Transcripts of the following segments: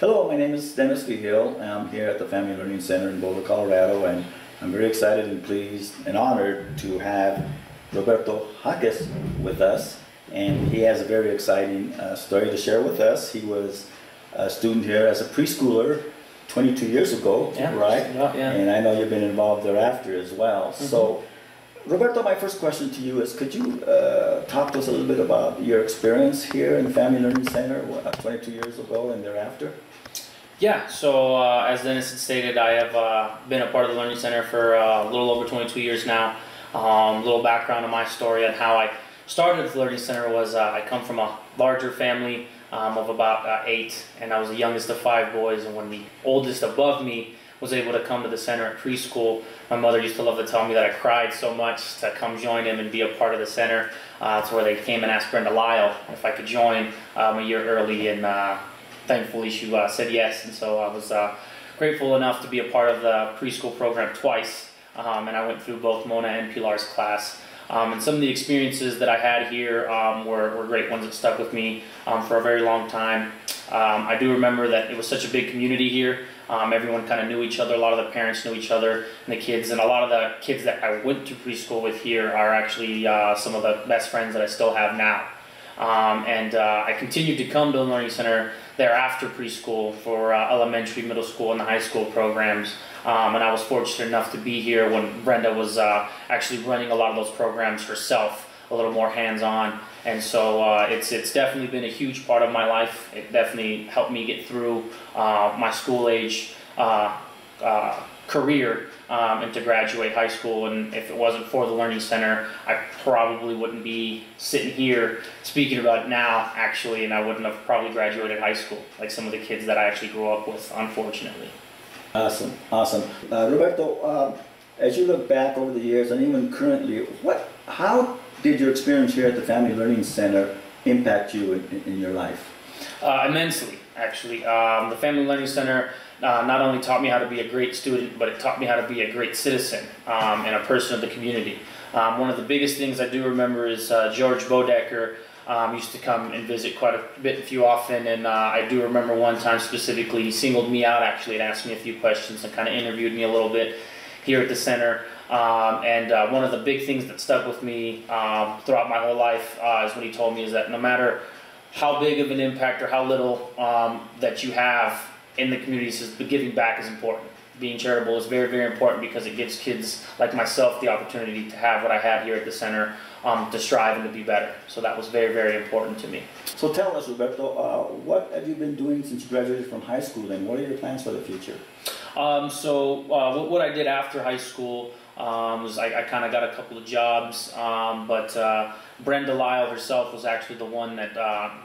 Hello, my name is Dennis Vigil. I'm here at the Family Learning Center in Boulder, Colorado, and I'm very excited and pleased and honored to have Roberto Jaques with us. And he has a very exciting story to share with us. He was a student here as a preschooler 22 years ago, yeah, right? Yeah. And I know you've been involved thereafter as well. So, Roberto, my first question to you is, could you talk to us a little bit about your experience here in the Family Learning Center 22 years ago and thereafter? Yeah, so as Dennis had stated, I have been a part of the Learning Center for a little over 22 years now. A little background on my story and how I started at the Learning Center was I come from a larger family of about 8, and I was the youngest of 5 boys, and when the oldest above me was able to come to the center at preschool, my mother used to love to tell me that I cried so much to come join him and be a part of the center. It's where they came and asked Brenda Lyle if I could join a year early, and thankfully she said yes, and so I was grateful enough to be a part of the preschool program twice, and I went through both Mona and Pilar's class. And some of the experiences that I had here were great ones that stuck with me for a very long time. I do remember that it was such a big community here. Everyone kind of knew each other. A lot of the parents knew each other and the kids. And a lot of the kids that I went to preschool with here are actually some of the best friends that I still have now. I continued to come to the Learning Center thereafter preschool for elementary, middle school, and the high school programs. And I was fortunate enough to be here when Brenda was actually running a lot of those programs herself, a little more hands-on. And so it's definitely been a huge part of my life. It definitely helped me get through my school-age career and to graduate high school. And if it wasn't for the Learning Center, I probably wouldn't be sitting here speaking about it now, actually, and I wouldn't have probably graduated high school like some of the kids that I actually grew up with, unfortunately. Awesome, awesome. Roberto, as you look back over the years and even currently, how did your experience here at the Family Learning Center impact you in your life? Immensely, actually. The Family Learning Center not only taught me how to be a great student, but it taught me how to be a great citizen and a person of the community. One of the biggest things I do remember is George Bodecker used to come and visit quite a few often, and I do remember one time specifically he singled me out actually and asked me a few questions and kind of interviewed me a little bit here at the center. One of the big things that stuck with me throughout my whole life is what he told me is that no matter how big of an impact or how little that you have in the community, says giving back is important. Being charitable is very, very important because it gives kids like myself the opportunity to have what I had here at the center, to strive and to be better. So that was very, very important to me. So tell us, Roberto, what have you been doing since you graduated from high school, and what are your plans for the future? What I did after high school was I kind of got a couple of jobs, but Brenda Lyle herself was actually the one that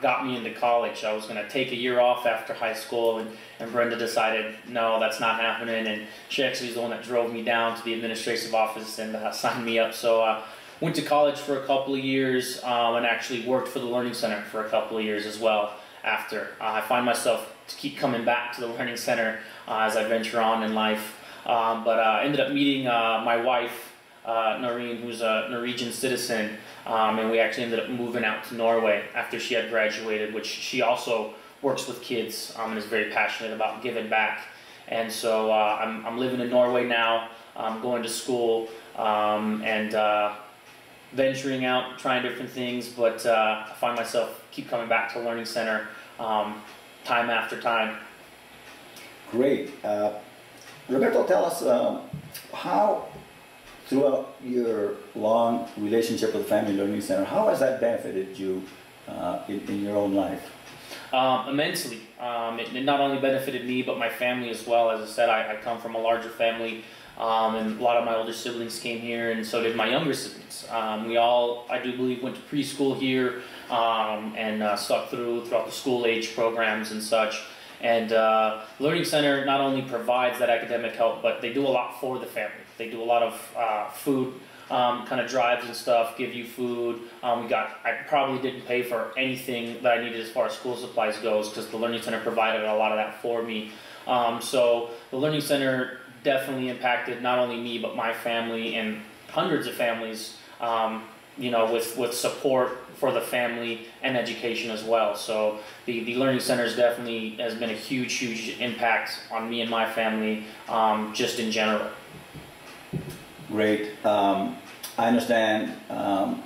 got me into college. I was going to take a year off after high school, and Brenda decided, no, that's not happening, and she actually is the one that drove me down to the administrative office and signed me up. So went to college for a couple of years and actually worked for the Learning Center for a couple of years as well after. I find myself to keep coming back to the Learning Center as I venture on in life. I ended up meeting my wife, Noreen, who's a Norwegian citizen, and we actually ended up moving out to Norway after she had graduated, which she also works with kids and is very passionate about giving back. And so I'm living in Norway now, going to school, and venturing out, trying different things, but I find myself keep coming back to the Learning Center time after time. Great. Roberto, tell us how, throughout your long relationship with the Family Learning Center, how has that benefited you in your own life? Immensely. It not only benefited me, but my family as well. As I said, I come from a larger family, and a lot of my older siblings came here, and so did my younger siblings. We all, I do believe, went to preschool here and stuck throughout the school-age programs and such. And Learning Center not only provides that academic help, but they do a lot for the family. They do a lot of food kind of drives and stuff, give you food. I probably didn't pay for anything that I needed as far as school supplies goes because the Learning Center provided a lot of that for me. So the Learning Center definitely impacted not only me but my family and hundreds of families with support for the family and education as well. So the Learning Center definitely has been a huge impact on me and my family, just in general. Great. I understand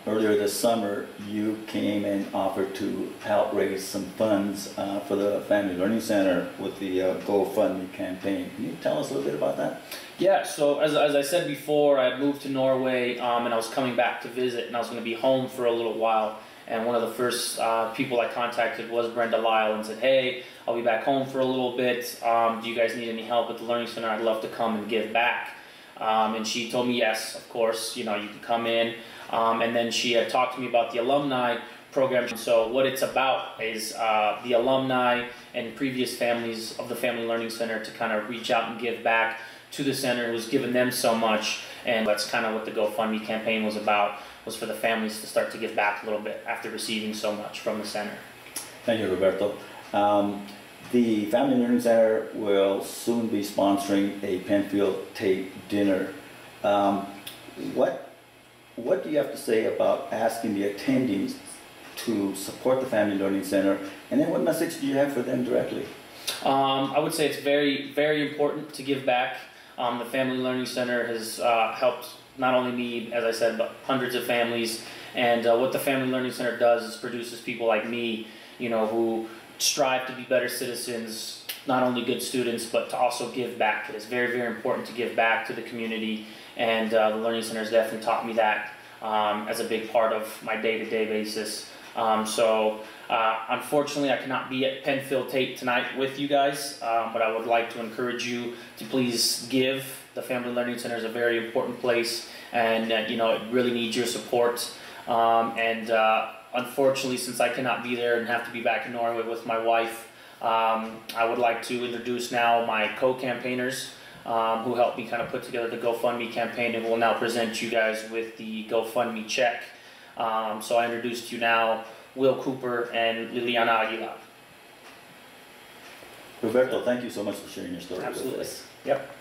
earlier this summer you came and offered to help raise some funds for the Family Learning Center with the GoFundMe campaign. Can you tell us a little bit about that? Yeah, so as I said before, I had moved to Norway, and I was coming back to visit, and I was going to be home for a little while. And one of the first people I contacted was Brenda Lyle and said, hey, I'll be back home for a little bit. Do you guys need any help at the Learning Center? I'd love to come and give back. And she told me yes, of course, you can come in. And then she had talked to me about the alumni program. So what it's about is the alumni and previous families of the Family Learning Center to kind of reach out and give back to the center. It was given them so much, and that's kind of what the GoFundMe campaign was about, was for the families to start to give back a little bit after receiving so much from the center. Thank you, Roberto. The Family Learning Center will soon be sponsoring a Penfield Tate dinner. What do you have to say about asking the attendees to support the Family Learning Center, and then what message do you have for them directly? I would say it's very important to give back. The Family Learning Center has helped not only me, as I said, but hundreds of families. And what the Family Learning Center does is produces people like me, who strive to be better citizens, not only good students, but to also give back. It is very important to give back to the community, and the Learning Center has definitely taught me that as a big part of my day-to-day basis. Unfortunately, I cannot be at Penfield Tate tonight with you guys, but I would like to encourage you to please give. The Family Learning Center is a very important place, and it really needs your support. Unfortunately, since I cannot be there and have to be back in Norway with my wife, I would like to introduce now my co-campaigners who helped me kind of put together the GoFundMe campaign, and will now present you guys with the GoFundMe check. So I introduce to you now Will Cooper and Liliana Aguilar. Roberto, thank you so much for sharing your story Absolutely. with us. Yep.